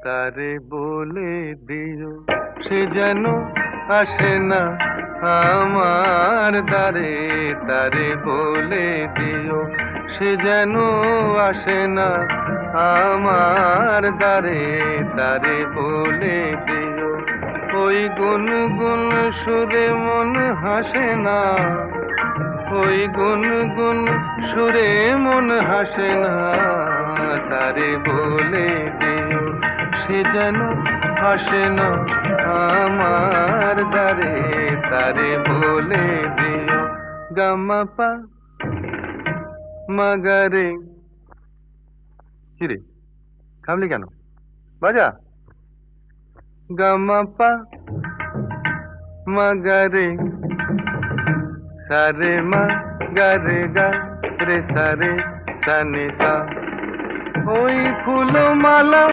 তারে বলে দিও সে যেন আসে না আমার দ্বারে। তারে বলে দিও সে যেন আসে না আমার দ্বারে। তারে বলে দিও ওই গুনগুন সুরে মন হাসে না। ওই গুনগুন সুরে মন হাসে না। তারে বলে দিও সে যেন আসে না আমার দ্বারে। তারে বলে দিও গামাপা মাগারে। কিরে থামলি কেন? বাজা গামাপা মাগারে সারে মা গারে গা রে সারে সানে সা। ওই ফুল মালা